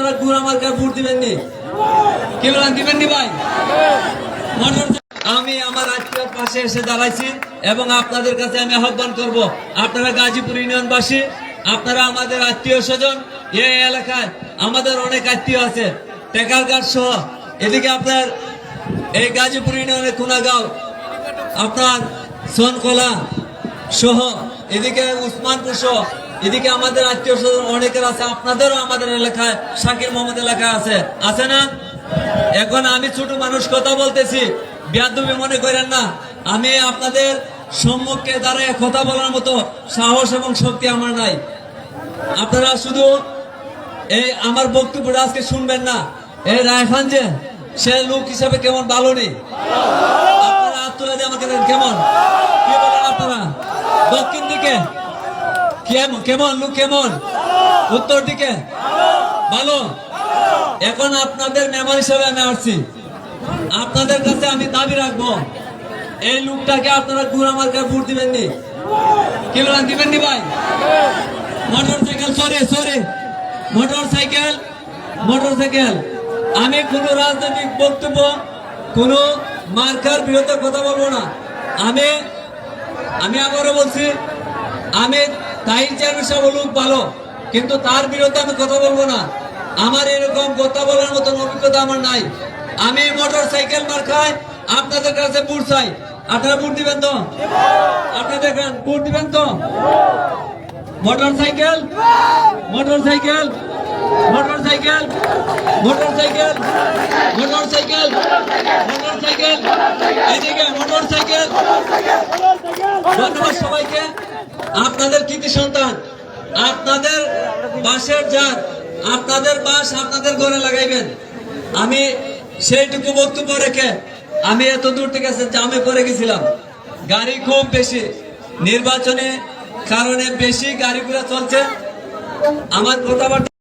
আপনারা গুড়া মার্কায় ভোট দিবেননি? কি বলেন, দিবেননি ভাই? আমি আমার আত্মীয়র পাশে এসে দাঁড়াইছি এবং আপনাদের কাছে আমি আহ্বান করব, আপনারা গাজীপুর ইউনিয়নবাসী, আপনারা আমাদের আত্মীয় স্বজন, এই এলাকায় আমাদের অনেক আত্মীয় আছে, টেকারঘাট সহ, এদিকে আপনার এই গাজীপুর ইউনিয়নের কুনাগাঁও, আপনার সোনকলা সহ, এদিকে উসমানপুর সহ, এদিকে আমাদের আত্মীয় স্বজন অনেকের আছে, আপনাদেরও আমাদের এলাকায় শাকির মোহাম্মদ এলাকায় আছে না? এখন আমি ছোট মানুষ কথা বলতেছি, বেয়াদবি মনে করেন না। আমি আপনাদের সম্মুখে দাঁড়িয়ে কথা বলার মতো সাহস এবং শক্তি আমার নাই। আপনারা শুধু এই আমার বক্তব্যটা আজকে শুনবেন না। এই রায়খান যে সে লোক হিসাবে কেমন ভালো নেই, আপনারা হাত তুলে দিয়ে আমাকে কেমন কি বলেন আপনারা? দক্ষিণ দিকে কেমন লোক, কেমন উত্তর দিকে ভালো। এখন আপনাদের মেহমান হিসাবে আমি আসছি, আপনাদের কাছে আমি দাবি রাখবো, এই লোকটাকে আপনারা গুড়া মার্কায় ভোট দিবেননি? কি বলেন, দিবেননি ভাই? মোটরসাইকেল আমি কোন রাজনৈতিক বক্তব্য, কোন মার্কার বিরুদ্ধে কথা বলবো না। আমি আবারও বলছি, আমি তাই চেয়ারম্যান বলুক ভালো, কিন্তু তার বিরুদ্ধে আমি কথা বলবো না। আমার এরকম কথা বলার মতন অভিজ্ঞতা আমার নাই। আমি মোটরসাইকেল মার্কায় আপনাদের কাছে ভোট চাই। আপনারা ভোট দিবেন তো? আপনাদের ভোট দিবেন তো? Motorcycle motorcycle motorcycle motorcycle motorcycle motorcycle এদিকে মোটরসাইকেল। ধন্যবাদ সবাইকে। আপনাদের কৃতি সন্তান, আপনাদের বাসের জাত, আপনাদের বাস আপনাদের ঘরে লাগাইবেন। আমি সেইটুকু বক্তব্য রেখে আমি এত দূর থেকে জামে পড়ে গেছিলাম। গাড়ি খুব বেশি, নির্বাচনে কারণে বেশি গাড়িগুলো চলছে। আমার কথাবার্তা